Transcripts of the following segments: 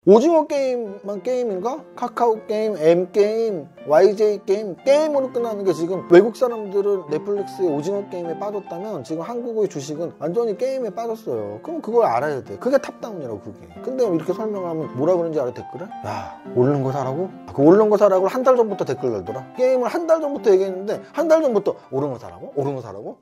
오징어 게임만 게임인가? 카카오 게임, M 게임, YJ 게임, 게임으로 끝나는 게 지금 외국 사람들은 넷플릭스의 오징어 게임에 빠졌다면 지금 한국의 주식은 완전히 게임에 빠졌어요. 그럼 그걸 알아야 돼. 그게 탑다운이라고 그게. 근데 이렇게 설명하면 뭐라 그러는지 알아 댓글에? 야, 오르는 거 사라고? 그 오르는 거 사라고 한 달 전부터 댓글 달더라. 게임을 한 달 전부터 얘기했는데 한 달 전부터 오르는 거 사라고? 오르는 거 사라고?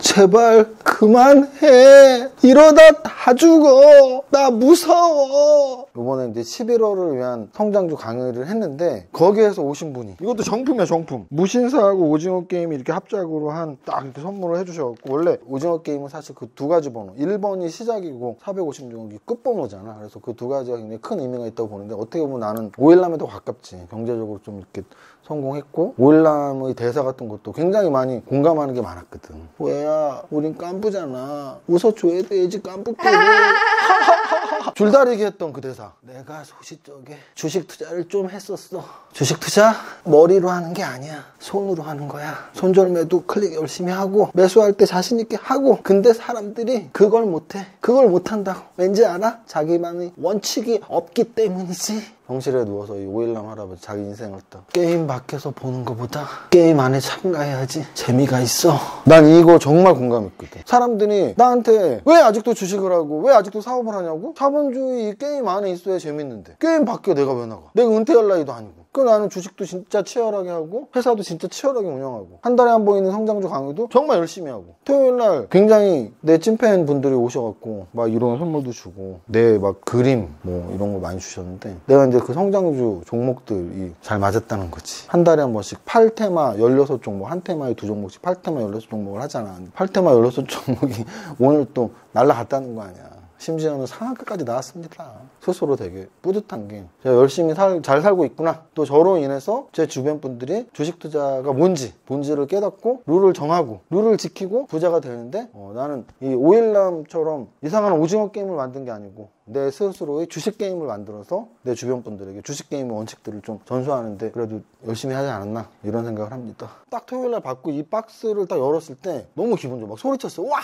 제발 그만해. 이러다 다 죽어. 나 무서워. 이번에 이제 11월을 위한 성장주 강의를 했는데 거기에서 오신 분이 이것도 정품이야 정품. 무신사하고 오징어 게임이 이렇게 합작으로 한 딱 이렇게 선물을 해주셔갖고 원래 오징어 게임은 사실 그 두 가지 번호 1번이 시작이고 456이 끝번호잖아. 그래서 그 두 가지가 굉장히 큰 의미가 있다고 보는데 어떻게 보면 나는 오일남에 더 가깝지. 경제적으로 좀 이렇게 성공했고 오일남의 대사 같은 것도 굉장히 많이 공감하는 게 많았거든. 왜야 우린 깐부잖아. 웃어줘야 되지 깐부끼리. 줄다리기 했던 그 대사. 내가 소시적에 주식 투자를 좀 했었어. 주식 투자 머리로 하는 게 아니야. 손으로 하는 거야. 손절매도 클릭 열심히 하고 매수할 때 자신 있게 하고. 근데 사람들이 그걸 못해. 그걸 못한다고. 왠지 알아? 자기만의 원칙이 없기 때문이지. 병실에 누워서 이 오일남 할아버지 자기 인생을 딱 게임 밖에서 보는 것보다 게임 안에 참가해야지 재미가 있어. 난 이거 정말 공감했거든. 사람들이 나한테 왜 아직도 주식을 하고 왜 아직도 사업을 하냐고? 자본주의 이 게임 안에 있어야 재밌는데 게임 밖에 내가 왜 나가? 내가 은퇴할 나이도 아니고. 그 나는 주식도 진짜 치열하게 하고 회사도 진짜 치열하게 운영하고 한 달에 한 번 있는 성장주 강의도 정말 열심히 하고 토요일날 굉장히 내 찐팬 분들이 오셔갖고 막 이런 선물도 주고 내 막 그림 뭐 이런 거 많이 주셨는데 내가 이제 그 성장주 종목들이 잘 맞았다는 거지. 한 달에 한 번씩 8테마 16종목 한 테마에 2종목씩 8테마 16종목을 하잖아. 8테마 16종목이 오늘 또 날라갔다는 거 아니야. 심지어는 상한가까지 나왔습니다. 스스로 되게 뿌듯한 게 제가 열심히 잘 살고 있구나. 또 저로 인해서 제 주변 분들이 주식 투자가 뭔지를 깨닫고 룰을 정하고 룰을 지키고 부자가 되는데 나는 이 오일남처럼 이상한 오징어 게임을 만든 게 아니고 내 스스로의 주식 게임을 만들어서 내 주변 분들에게 주식 게임의 원칙들을 좀 전수하는데 그래도 열심히 하지 않았나 이런 생각을 합니다. 딱 토요일날 받고 이 박스를 딱 열었을 때 너무 기분 좋아. 막 소리쳤어. 와!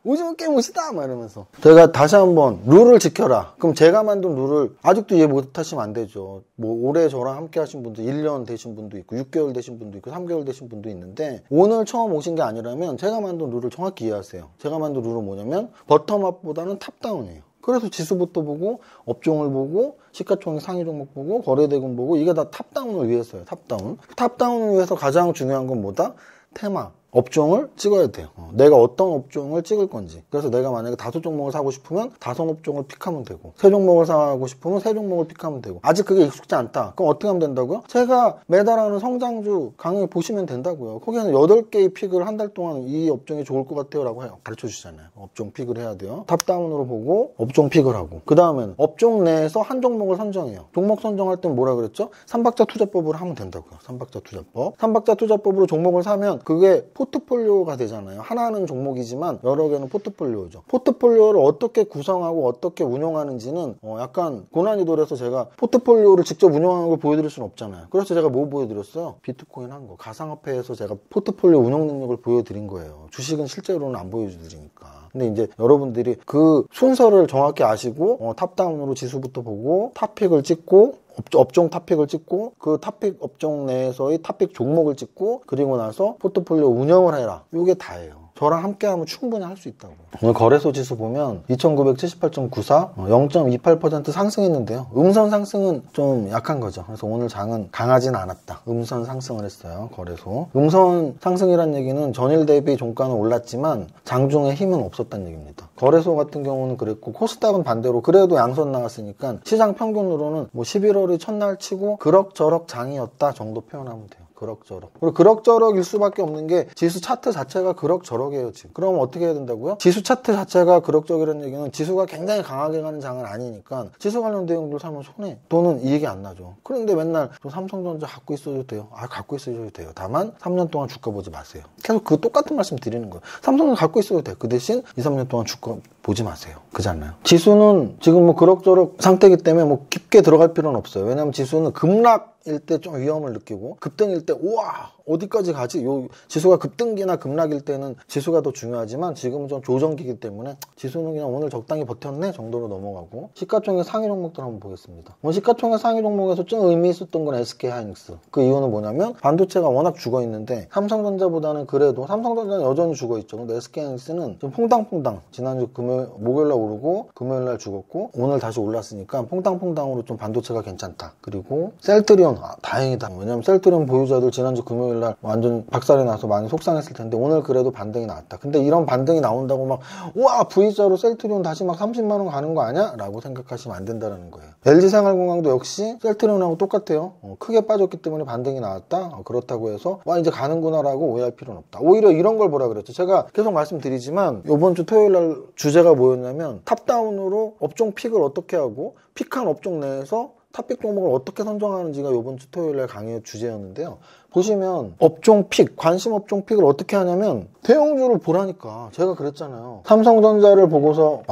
오징어 게임 멋이다! 막 이러면서. 제가 다시 한번 룰을 지켜라. 그럼 제가 만든 룰을 아직도 이해 못하시면 안 되죠. 뭐 올해 저랑 함께 하신 분들 1년 되신 분도 있고 6개월 되신 분도 있고 3개월 되신 분도 있는데 오늘 처음 오신 게 아니라면 제가 만든 룰을 정확히 이해하세요. 제가 만든 룰은 뭐냐면 버텀업보다는 탑다운이에요. 그래서 지수부터 보고 업종을 보고 시가총액 상위 종목 보고 거래대금 보고 이게 다 탑다운을 위해서예요. 탑다운. 탑다운을 위해서 가장 중요한 건 뭐다? 테마. 업종을 찍어야 돼요. 내가 어떤 업종을 찍을 건지. 그래서 내가 만약에 5종목을 사고 싶으면 5업종을 픽하면 되고 3종목을 사고 싶으면 3종목을 픽하면 되고 아직 그게 익숙지 않다. 그럼 어떻게 하면 된다고요? 제가 매달 하는 성장주 강의 보시면 된다고요. 거기에는 8개의 픽을 한 달 동안 이 업종이 좋을 것 같아요 라고 해요. 가르쳐 주시잖아요. 업종 픽을 해야 돼요. 탑다운으로 보고 업종 픽을 하고 그 다음에는 업종 내에서 한 종목을 선정해요. 종목 선정할 때는 뭐라 그랬죠? 3박자 투자법으로 하면 된다고요. 3박자 투자법. 3박자 투자법으로 종목을 사면 그게 포트폴리오가 되잖아요. 하나는 종목이지만 여러 개는 포트폴리오죠. 포트폴리오를 어떻게 구성하고 어떻게 운영하는지는 약간 고난이도라서 제가 포트폴리오를 직접 운영하는 걸 보여드릴 수는 없잖아요. 그래서 제가 뭐 보여드렸어요? 비트코인 한 거. 가상화폐에서 제가 포트폴리오 운영 능력을 보여드린 거예요. 주식은 실제로는 안 보여드리니까. 근데 이제 여러분들이 그 순서를 정확히 아시고 탑다운으로 지수부터 보고 탑픽을 찍고 업종 탑픽을 찍고 그 탑픽 업종 내에서의 탑픽 종목을 찍고 그리고 나서 포트폴리오 운영을 해라. 이게 다예요. 저랑 함께 하면 충분히 할 수 있다고. 오늘 거래소 지수 보면 2978.94 0.28% 상승했는데요. 음선 상승은 좀 약한 거죠. 그래서 오늘 장은 강하진 않았다. 음선 상승을 했어요. 거래소. 음선 상승이란 얘기는 전일 대비 종가는 올랐지만 장중에 힘은 없었다는 얘기입니다. 거래소 같은 경우는 그랬고 코스닥은 반대로 그래도 양선 나왔으니까 시장 평균으로는 뭐 11월의 첫날 치고 그럭저럭 장이었다 정도 표현하면 돼요. 그럭저럭. 그리고 그럭저럭일 수밖에 없는 게 지수 차트 자체가 그럭저럭이에요 지금. 그럼 어떻게 해야 된다고요? 지수 차트 자체가 그럭저럭이라는 얘기는 지수가 굉장히 강하게 가는 장은 아니니까 지수 관련 대응들 사면 손해 또는 이익이 안 나죠. 그런데 맨날 좀 삼성전자 갖고 있어도 돼요. 갖고 있어도 돼요. 다만 3년 동안 주가 보지 마세요. 계속 그 똑같은 말씀 드리는 거예요. 삼성전자 갖고 있어도 돼. 그 대신 2, 3년 동안 주가 보지 마세요. 그렇지 않나요? 지수는 지금 뭐 그럭저럭 상태이기 때문에 뭐 깊게 들어갈 필요는 없어요. 왜냐하면 지수는 급락일 때 좀 위험을 느끼고 급등일 때 우와 어디까지 가지? 요 지수가 급등기나 급락일 때는 지수가 더 중요하지만 지금은 좀 조정기이기 때문에 지수는 그냥 오늘 적당히 버텼네 정도로 넘어가고 시가총액 상위 종목들 한번 보겠습니다. 시가총액 상위 종목에서 좀 의미 있었던 건 SK하이닉스. 그 이유는 뭐냐면 반도체가 워낙 죽어 있는데 삼성전자보다는 그래도 삼성전자는 여전히 죽어 있죠. 근데 SK하이닉스는 좀 퐁당퐁당 지난주 목요일날 오르고 금요일날 죽었고 오늘 다시 올랐으니까 퐁당퐁당으로 좀 반도체가 괜찮다. 그리고 셀트리온 다행이다. 왜냐면 셀트리온 보유자들 지난주 금요일날 완전 박살이 나서 많이 속상했을 텐데 오늘 그래도 반등이 나왔다. 근데 이런 반등이 나온다고 막 와 V자로 셀트리온 다시 막 30만원 가는 거 아니야? 라고 생각하시면 안 된다는 거예요. LG생활건강도 역시 셀트리온하고 똑같아요. 크게 빠졌기 때문에 반등이 나왔다. 그렇다고 해서 와 이제 가는구나 라고 오해할 필요는 없다. 오히려 이런 걸 보라 그랬죠. 제가 계속 말씀드리지만 이번 주 토요일날 주제가 뭐였냐면 탑다운으로 업종 픽을 어떻게 하고 픽한 업종 내에서 탑픽 종목을 어떻게 선정하는지가 이번 주 토요일날 강의 주제였는데요. 보시면 업종 픽, 관심 업종 픽을 어떻게 하냐면 대형주를 보라니까. 제가 그랬잖아요. 삼성전자를 보고서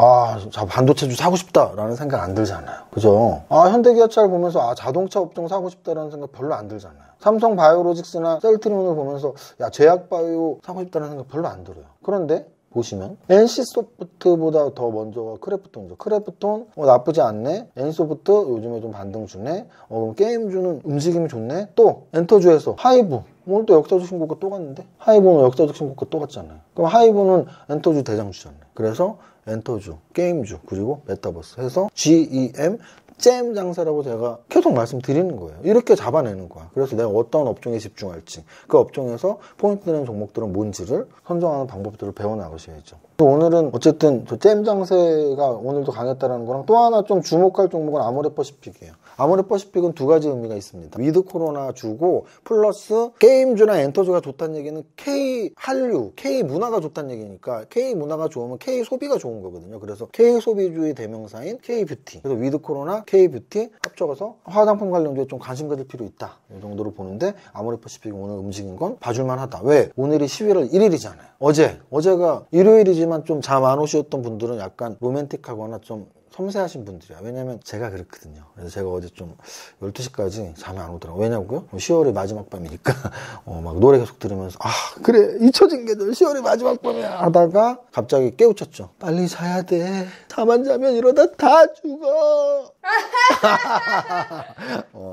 자 반도체주 사고 싶다라는 생각 안 들잖아요. 그죠? 현대기아차를 보면서 자동차 업종 사고 싶다라는 생각 별로 안 들잖아요. 삼성바이오로직스나 셀트리온을 보면서 야 제약바이오 사고 싶다는 생각 별로 안 들어요. 그런데 보시면 NC소프트보다 더 먼저가 크래프톤이죠. 크래프톤 나쁘지 않네. N소프트 요즘에 좀 반등 주네. 그럼 게임주는 움직임이 좋네. 또 엔터주에서 하이브 오늘 또 역사적 신고가 또 갔는데 하이브는 역사적 신고가 또 갔잖아요. 그럼 하이브는 엔터주 대장주잖아요. 그래서 엔터주, 게임주 그리고 메타버스 해서 GEM 잼 장사라고 제가 계속 말씀드리는 거예요. 이렇게 잡아내는 거야. 그래서 내가 어떤 업종에 집중할지 그 업종에서 포인트 되는 종목들은 뭔지를 선정하는 방법들을 배워나가셔야죠. 오늘은 어쨌든 잼 장세가 오늘도 강했다는 거랑 또 하나 좀 주목할 종목은 아모레퍼시픽이에요. 아모레퍼시픽은 두 가지 의미가 있습니다. 위드 코로나 주고 플러스 게임주나 엔터주가 좋다는 얘기는 K 한류, K 문화가 좋다는 얘기니까 K 문화가 좋으면 K 소비가 좋은 거거든요. 그래서 K 소비주의 대명사인 K 뷰티. 그래서 위드 코로나, K 뷰티 합쳐서 화장품 관련주에 좀 관심 가질 필요 있다. 이 정도로 보는데 아모레퍼시픽이 오늘 움직인 건 봐줄만 하다. 왜? 오늘이 11월 1일이잖아요. 어제가 일요일이지만 좀 잠 안 오셨던 분들은 약간 로맨틱하거나 좀 섬세하신 분들이야. 왜냐면 제가 그렇거든요. 그래서 제가 어제 좀 12시까지 잠이 안 오더라고요. 왜냐고요? 10월의 마지막 밤이니까 막 노래 계속 들으면서 그래 잊혀진 계절 10월의 마지막 밤이야 하다가 갑자기 깨우쳤죠. 빨리 자야 돼. 잠 안 자면 이러다 다 죽어.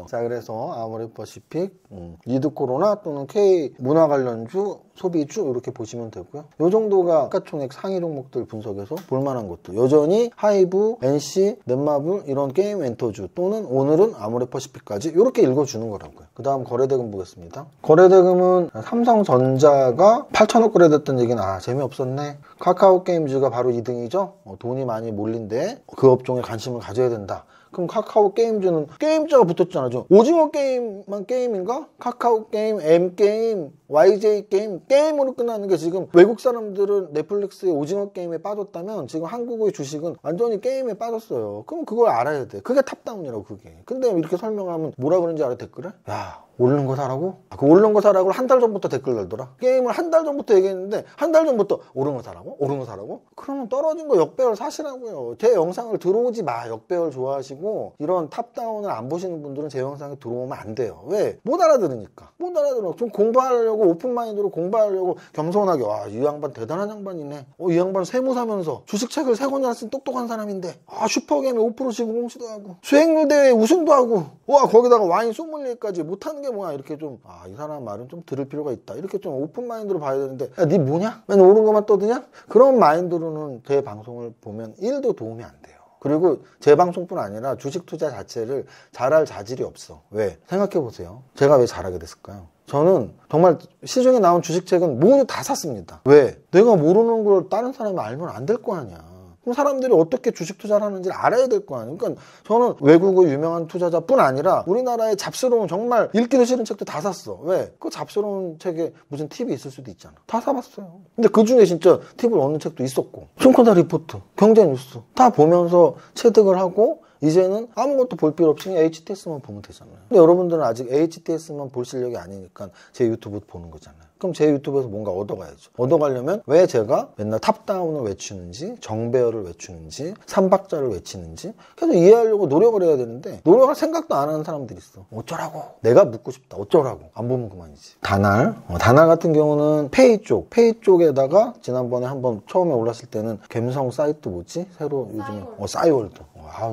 자 그래서 아모레퍼시픽 리드 코로나 또는 K 문화 관련주 소비주 이렇게 보시면 되고요. 이 정도가 시가총액 상위 종목들 분석에서 볼만한 것도 여전히 하이브, NC, 넷마블 이런 게임 엔터주 또는 오늘은 아모레퍼시픽까지 이렇게 읽어주는 거라고요. 그 다음 거래대금 보겠습니다. 거래대금은 삼성전자가 8천억 거래됐던 얘기는 재미없었네. 카카오게임즈가 바로 2등이죠. 돈이 많이 몰린데 그 업종에 관심을 가져야 된다. 그럼 카카오 게임즈는 게임자가 붙었잖아. 오징어 게임만 게임인가? 카카오 게임, M 게임, YJ 게임, 게임으로 끝나는 게 지금 외국 사람들은 넷플릭스의 오징어 게임에 빠졌다면 지금 한국의 주식은 완전히 게임에 빠졌어요. 그럼 그걸 알아야 돼. 그게 탑다운이라고 그게. 근데 이렇게 설명하면 뭐라 그러는지 알아 댓글에? 야 오르는 거 사라고? 그 오르는 거 사라고 한 달 전부터 댓글 달더라. 게임을 한 달 전부터 얘기했는데 한 달 전부터 오르는 거 사라고? 오르는 거 사라고? 그러면 떨어진 거 역배열 사시라고요. 제 영상을 들어오지 마. 역배열 좋아하시고 이런 탑다운을 안 보시는 분들은 제 영상에 들어오면 안 돼요. 왜? 못 알아들으니까. 못 알아들어. 좀 공부하려고 오픈마인드로 공부하려고 겸손하게 이 양반 대단한 양반이네. 이 양반 세무사면서 주식책을 3권이나 쓴 똑똑한 사람인데 슈퍼게임에 5% 지분공시도 하고 수익률 대회 우승도 하고 거기다가 와인 소믈리에까지 못하는 게 뭐야. 이렇게 좀 이 사람 말은 좀 들을 필요가 있다. 이렇게 좀 오픈마인드로 봐야 되는데 니 뭐냐? 맨날 오른 것만 떠드냐? 그런 마인드로는 제 방송을 보면 1도 도움이 안 돼요. 그리고 제 방송뿐 아니라 주식 투자 자체를 잘할 자질이 없어. 왜? 생각해보세요. 제가 왜 잘하게 됐을까요? 저는 정말 시중에 나온 주식책은 모두 다 샀습니다. 왜? 내가 모르는 걸 다른 사람이 알면 안 될 거 아니야. 그럼 사람들이 어떻게 주식 투자를 하는지를 알아야 될 거 아니에요. 그러니까 저는 외국의 유명한 투자자뿐 아니라 우리나라의 잡스러운 정말 읽기도 싫은 책도 다 샀어. 왜? 그 잡스러운 책에 무슨 팁이 있을 수도 있잖아. 다 사봤어요. 근데 그 중에 진짜 팁을 얻는 책도 있었고 손코다 리포트, 경제뉴스 다 보면서 체득을 하고 이제는 아무것도 볼 필요 없이 HTS만 보면 되잖아요. 근데 여러분들은 아직 HTS만 볼 실력이 아니니까 제 유튜브 보는 거잖아요. 그럼 제 유튜브에서 뭔가 얻어가야죠. 얻어가려면 왜 제가 맨날 탑다운을 외치는지, 정배열을 외치는지, 삼박자를 외치는지 계속 이해하려고 노력을 해야 되는데 노력할 생각도 안 하는 사람들이 있어. 어쩌라고? 내가 묻고 싶다. 어쩌라고? 안 보면 그만이지. 다날 같은 경우는 페이 쪽에다가 지난번에 한번 처음에 올랐을 때는 갬성 사이트 뭐지? 새로 요즘에 싸이월드.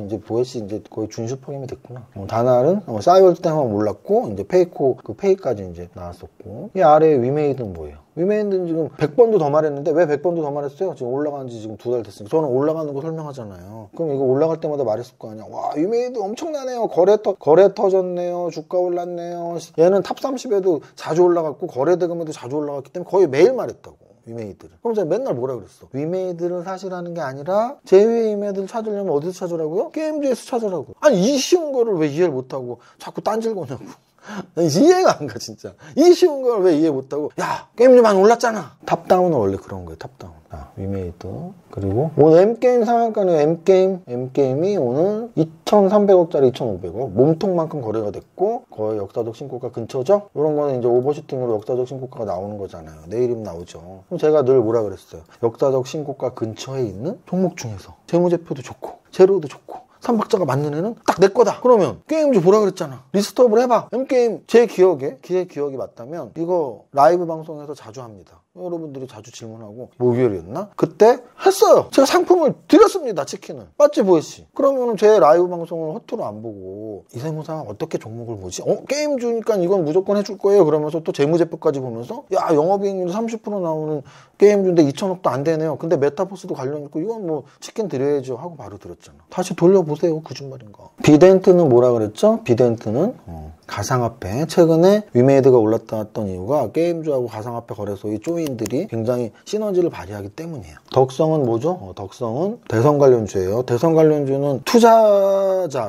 이제 보혜씨 이제 거의 준슈퍼겜이 됐구나. 다날은 싸이월드 때 한번 올랐고 이제 페이코 그 페이까지 이제 나왔었고 이 아래에 위메이드는 뭐예요? 위메이드는 지금 100번도 더 말했는데 왜 100번도 더 말했어요? 지금 올라간 지 지금 2달 됐으니까. 저는 올라가는 거 설명하잖아요. 그럼 이거 올라갈 때마다 말했을 거 아니야. 와, 위메이드 엄청나네요. 거래 터졌네요. 주가 올랐네요. 얘는 탑 30에도 자주 올라갔고 거래 대금에도 자주 올라갔기 때문에 거의 매일 말했다고. 위메이드를. 그럼 제가 맨날 뭐라 그랬어? 위메이드를 사시라는 게 아니라 제2의 위메이드를 찾으려면 어디서 찾으라고요? 게임즈에서 찾으라고. 아니 이 쉬운 거를 왜 이해를 못하고 자꾸 딴질 거냐고. 이해가 안 가 진짜. 이 쉬운 걸 왜 이해 못하고 야 게임즈 많이 올랐잖아. 탑다운은 원래 그런 거예요. 탑다운. 위메이드. 그리고 오늘 M게임 상한가는 M게임이 오늘 2,300억짜리 2,500억 몸통만큼 거래가 됐고 거의 역사적 신고가 근처죠. 이런 거는 이제 오버슈팅으로 역사적 신고가가 나오는 거잖아요. 내일이면 나오죠. 그럼 제가 늘 뭐라 그랬어요? 역사적 신고가 근처에 있는 종목 중에서 재무제표도 좋고 재료도 좋고 삼박자가 맞는 애는 딱 내 거다. 그러면 게임즈 보라 그랬잖아. 리스트업을 해봐. M게임 제 기억이 맞다면 이거 라이브 방송에서 자주 합니다. 여러분들이 자주 질문하고 목요일이었나? 그때 했어요. 제가 상품을 드렸습니다. 치킨을. 맞지 보혜씨? 그러면은 제 라이브 방송을 허투루 안 보고 이세무상 어떻게 종목을 보지? 게임 주니까 이건 무조건 해줄 거예요. 그러면서 또 재무제표까지 보면서 야 영업이익률 30% 나오는 게임 주인데 2천억도 안 되네요. 근데 메타버스도 관련 있고 이건 뭐 치킨 드려야죠 하고 바로 들었잖아. 다시 돌려보세요. 거짓말인가. 비덴트는 뭐라 그랬죠? 비덴트는 가상화폐. 최근에 위메이드가 올랐던 이유가 게임주하고 가상화폐 거래소의 조인들이 굉장히 시너지를 발휘하기 때문이에요. 덕성은 뭐죠? 덕성은 대선 관련주예요. 대선 관련주는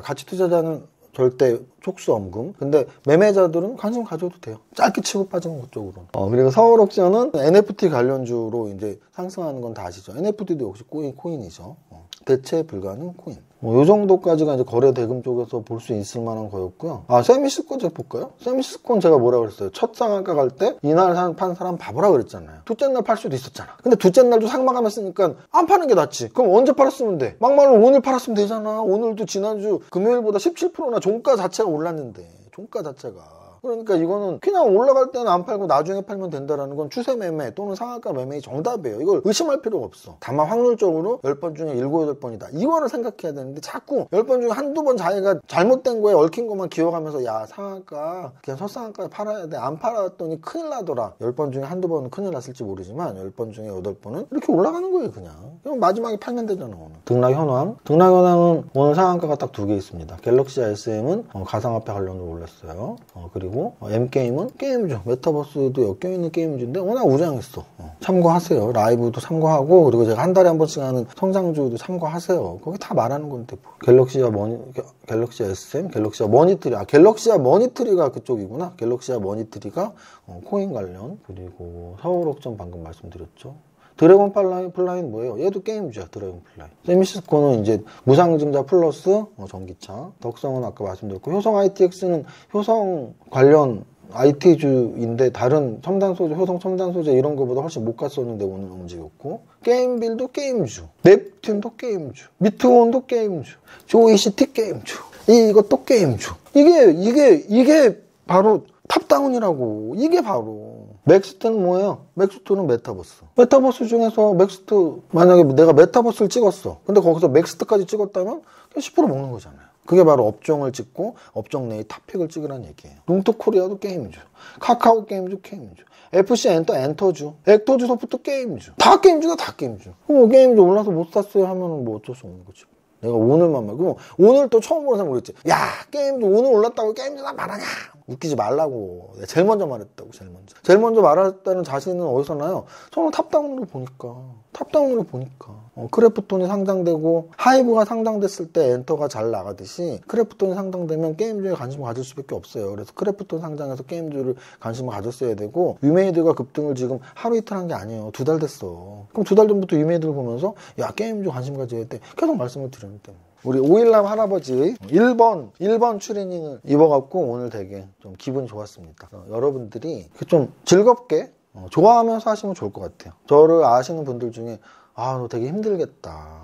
가치 투자자는 절대 촉수엄금. 근데 매매자들은 관심 가져도 돼요. 짧게 치고 빠지는 것 쪽으로. 그리고 서울옥션은 NFT 관련주로 이제 상승하는 건 다 아시죠? NFT도 역시 코인이죠. 대체 불가능 코인. 요 정도까지가 이제 거래 대금 쪽에서 볼 수 있을 만한 거였고요. 세미스콘 제가 볼까요? 세미스콘 제가 뭐라 그랬어요? 첫 상한가 갈 때 이날 판 사람 봐보라 그랬잖아요. 둘째 날 팔 수도 있었잖아. 근데 둘째 날도 상마감했으니까 안 파는 게 낫지. 그럼 언제 팔았으면 돼? 막말로 오늘 팔았으면 되잖아. 오늘도 지난주 금요일보다 17%나 종가 자체가 올랐는데. 종가 자체가. 그러니까 이거는 그냥 올라갈 때는 안 팔고 나중에 팔면 된다라는 건 추세 매매 또는 상한가 매매의 정답이에요. 이걸 의심할 필요가 없어. 다만 확률적으로 10번 중에 7, 8번이다. 이거를 생각해야 되는데 자꾸 10번 중에 한두 번 자기가 잘못된 거에 얽힌 것만 기억하면서 야 상한가 그냥 첫상한가에 팔아야 돼. 안 팔았더니 큰일 나더라. 10번 중에 한두 번은 큰일 났을지 모르지만 10번 중에 8번은 이렇게 올라가는 거예요. 그냥 마지막에 팔면 되잖아. 오늘. 등락현황은 오늘 상한가가 딱 2개 있습니다. 갤럭시 SM은 가상화폐 관련으로 올랐어요. 그리고 M게임은 게임주, 메타버스도 엮여있는 게임주인데 워낙 우량했어. 참고하세요. 라이브도 참고하고 그리고 제가 한 달에 한 번씩 하는 성장주도 참고하세요. 거기 다 말하는 건데 갤럭시아 SM, 갤럭시아 머니트리. 갤럭시아 머니트리가 그쪽이구나. 갤럭시아 머니트리가 코인 관련. 그리고 서울옥션 방금 말씀드렸죠. 드래곤 플라이는 뭐예요? 얘도 게임주야. 드래곤 플라이. 세미시스코는 이제 무상증자 플러스 전기차. 덕성은 아까 말씀드렸고 효성 ITX는 효성 관련 IT주인데 다른 첨단 소재, 효성 첨단 소재 이런 거보다 훨씬 못 갔었는데 오늘 움직였고 게임빌도 게임주, 넵튠도 게임주, 미트온도 게임주, 조이시티 게임주, 이것도 게임주. 이게 바로 탑다운이라고. 이게 바로 맥스트는 뭐예요? 맥스트는 메타버스 중에서 맥스트 만약에 내가 메타버스를 찍었어. 근데 거기서 맥스트까지 찍었다면 10% 먹는 거잖아요. 그게 바로 업종을 찍고 업종 내의 탑픽을 찍으라는 얘기예요. 룽토코리아도 게임주, 카카오 게임주 게임주, FC 엔터주, 액터주 소프트 게임주. 다 게임주다. 다 게임주. 게임주 올라서 못 샀어요 하면 뭐 어쩔 수 없는 거지. 내가 오늘만 그럼 오늘 또 처음 보는 사람 그랬지. 야 게임주 오늘 올랐다고 게임주나 말하냐. 웃기지 말라고. 내가 제일 먼저 말했다고. 제일 먼저 말했다는 자신은 어디서 나요? 저는 탑다운으로 보니까 크래프톤이 상장되고 하이브가 상장됐을 때 엔터가 잘 나가듯이 크래프톤이 상장되면 게임주에 관심을 가질 수밖에 없어요. 그래서 크래프톤 상장해서 게임주를 관심을 가졌어야 되고 위메이드가 급등을 지금 하루 이틀 한 게 아니에요. 2달 됐어. 그럼 2달 전부터 위메이드를 보면서 야 게임주 관심 가져야 돼. 계속 말씀을 드렸는데 우리 오일남 할아버지 1번 추리닝을 입어갖고 오늘 되게 좀 기분이 좋았습니다. 여러분들이 좀 즐겁게 좋아하면서 하시면 좋을 것 같아요. 저를 아시는 분들 중에 너 되게 힘들겠다.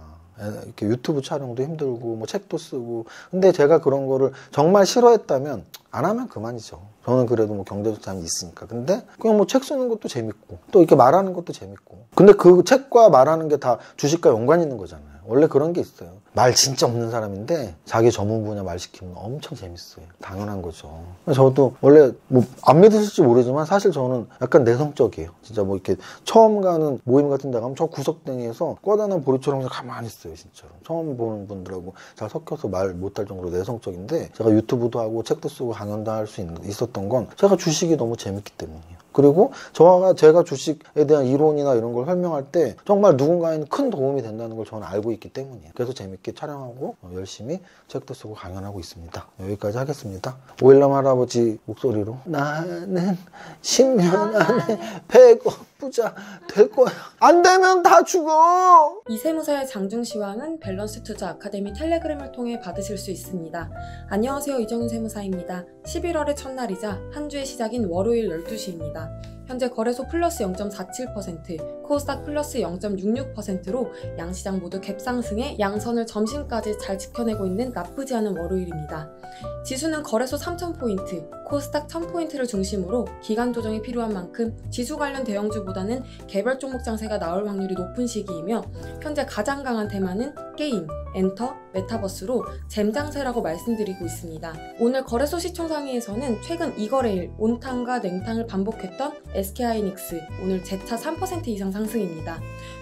이렇게 유튜브 촬영도 힘들고 뭐 책도 쓰고, 근데 제가 그런 거를 정말 싫어했다면 안 하면 그만이죠. 저는 그래도 뭐 경제도 참 있으니까. 근데 그냥 뭐 책 쓰는 것도 재밌고 또 이렇게 말하는 것도 재밌고, 근데 그 책과 말하는 게 다 주식과 연관이 있는 거잖아요. 원래 그런 게 있어요. 말 진짜 없는 사람인데 자기 전문 분야 말 시키면 엄청 재밌어요. 당연한 거죠. 저도 원래 뭐 안 믿으실지 모르지만 사실 저는 약간 내성적이에요. 진짜 뭐 이렇게 처음 가는 모임 같은 데 가면 저 구석탱이에서 꿔다난 보리처럼 그냥 가만히 있어요. 진짜로. 처음 보는 분들하고 잘 섞여서 말 못할 정도로 내성적인데, 제가 유튜브도 하고 책도 쓰고 강연도 할 수 있었던 건 제가 주식이 너무 재밌기 때문이에요. 그리고 제가 주식에 대한 이론이나 이런 걸 설명할 때 정말 누군가에는 큰 도움이 된다는 걸 저는 알고 있기 때문이에요. 그래서 재밌게 촬영하고 열심히 책도 쓰고 강연하고 있습니다. 여기까지 하겠습니다. 오일남 할아버지 목소리로 나는 10년 안에 100억 부자 될 거야. 안 되면 다 죽어. 이세무사의 장중시황은 밸런스 투자 아카데미 텔레그램을 통해 받으실 수 있습니다. 안녕하세요, 이정윤 세무사입니다. 11월의 첫날이자 한 주의 시작인 월요일 12시입니다. 현재 거래소 플러스 0.47%, 코스닥 플러스 0.66%로 양시장 모두 갭상승에 양선을 점심까지 잘 지켜내고 있는 나쁘지 않은 월요일입니다. 지수는 거래소 3000포인트, 코스닥 1000포인트를 중심으로 기간 조정이 필요한 만큼 지수 관련 대형주보다는 개별 종목 장세가 나올 확률이 높은 시기이며, 현재 가장 강한 테마는 게임, 엔터, 메타버스로 잼장세라고 말씀드리고 있습니다. 오늘 거래소 시총 상위에서는 최근 2거래일 온탕과 냉탕을 반복했던 SK하이닉스, 오늘 재차 3% 이상 상승입니다.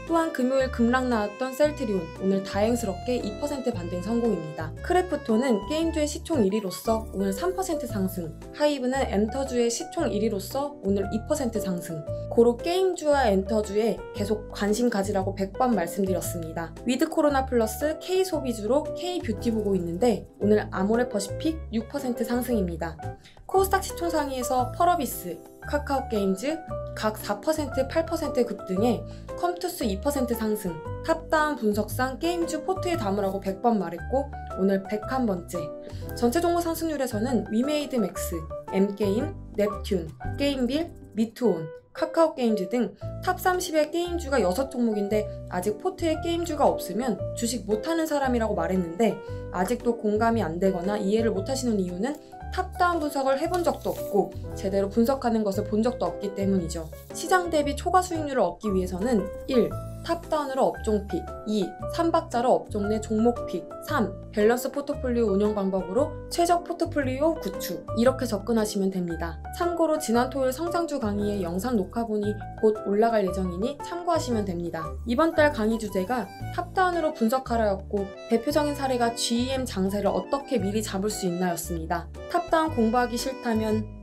또한 금요일 급락 나왔던 셀트리온, 오늘 다행스럽게 2% 반등 성공입니다. 크래프톤은 게임주의 시총 1위로서 오늘 3% 상승, 하이브는 엔터주의 시총 1위로서 오늘 2% 상승. 고로 게임주와 엔터주에 계속 관심 가지라고 100번 말씀드렸습니다. 위드 코로나 플러스 K소비주로 K뷰티 보고 있는데 오늘 아모레퍼시픽 6% 상승입니다. 코스닥 시총 상위에서 펄어비스, 카카오게임즈 각 4%, 8% 급등에 컴투스 2% 상승, 탑다운 분석상 게임주 포트에 담으라고 100번 말했고 오늘 101번째. 전체 종목 상승률에서는 위메이드 맥스, M게임, 넵튠, 게임빌, 미투온, 카카오게임즈 등 탑 30의 게임주가 6종목인데 아직 포트에 게임주가 없으면 주식 못하는 사람이라고 말했는데, 아직도 공감이 안 되거나 이해를 못하시는 이유는 탑다운 분석을 해본 적도 없고 제대로 분석하는 것을 본 적도 없기 때문이죠. 시장 대비 초과 수익률을 얻기 위해서는 1. 탑다운으로 업종픽, 2. 3박자로 업종 내 종목픽, 3. 밸런스 포트폴리오 운영 방법으로 최적 포트폴리오 구축, 이렇게 접근하시면 됩니다. 참고로 지난 토요일 성장주 강의의 영상 녹화본이 곧 올라갈 예정이니 참고하시면 됩니다. 이번 달 강의 주제가 탑다운으로 분석하라였고 대표적인 사례가 GEM 장세를 어떻게 미리 잡을 수 있나였습니다. 탑다운 공부하기 싫다면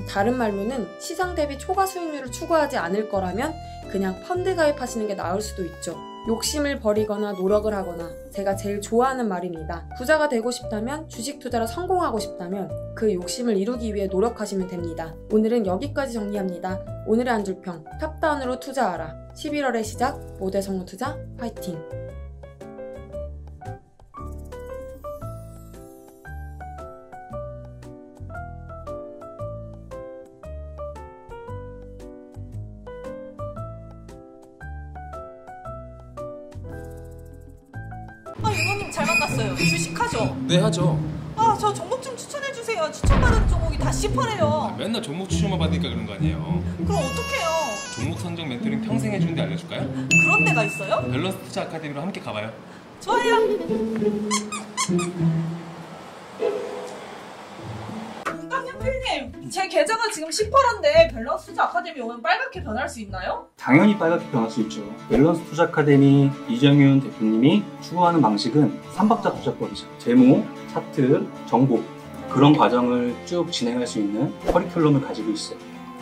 다른 말로는 시장 대비 초과 수익률을 추구하지 않을 거라면 그냥 펀드 가입하시는 게 나을 수도 있죠. 욕심을 버리거나 노력을 하거나, 제가 제일 좋아하는 말입니다. 부자가 되고 싶다면, 주식 투자로 성공하고 싶다면 그 욕심을 이루기 위해 노력하시면 됩니다. 오늘은 여기까지 정리합니다. 오늘의 한 줄평, 탑다운으로 투자하라. 11월의 시작, 모두의 성공투자 화이팅! 이모님 잘 만났어요. 주식하죠? 네, 하죠. 저 종목 좀 추천해주세요. 추천받은 종목이 다 씹어내요. 맨날 종목 추천만 받으니까 그런 거 아니에요. 그럼 어떡해요? 종목 선정 멘토링 평생 해주는데 알려줄까요? 그런 데가 있어요? 밸런스 투자 아카데미로 함께 가봐요. 좋아요. 강연필님, 제 계좌가 지금 10%인데 밸런스 투자 아카데미 오면 빨갛게 변할 수 있나요? 당연히 빨갛게 변할 수 있죠. 밸런스 투자 아카데미 이정윤 대표님이 추구하는 방식은 3박자 투자법이죠. 재무, 차트, 정보, 그런 과정을 쭉 진행할 수 있는 커리큘럼을 가지고 있어요.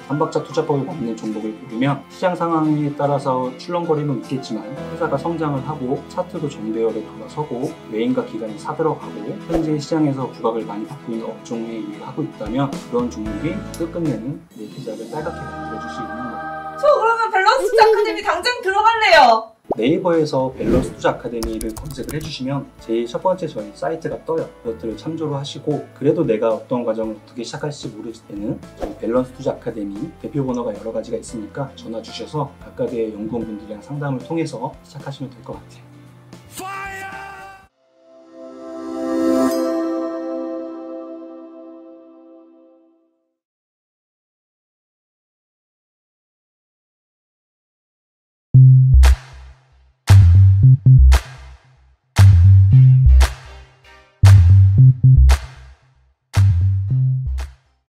3박자 투자법에 맞는 종목을 고르면 시장 상황에 따라서 출렁거림은 있겠지만 회사가 성장을 하고 차트도 정배열에 돌아서고 메인과 기간이 사들어가고 현재 시장에서 부각을 많이 받고 있는 업종에 일을 하고 있다면 그런 종목이 끝끝내는 내 계좌를 빨갛게 만들어줄 수 있는 거예요. 저 그러면 밸런스 투자 아카데미 당장 들어갈래요. 네이버에서 밸런스 투자 아카데미를 검색을 해주시면 제일 첫 번째 저희 사이트가 떠요. 그것들을 참조로 하시고 그래도 내가 어떤 과정을 어떻게 시작할지 모르실 때는 저희 밸런스 투자 아카데미 대표 번호가 여러 가지가 있으니까 전화 주셔서 각각의 연구원분들이랑 상담을 통해서 시작하시면 될 것 같아요.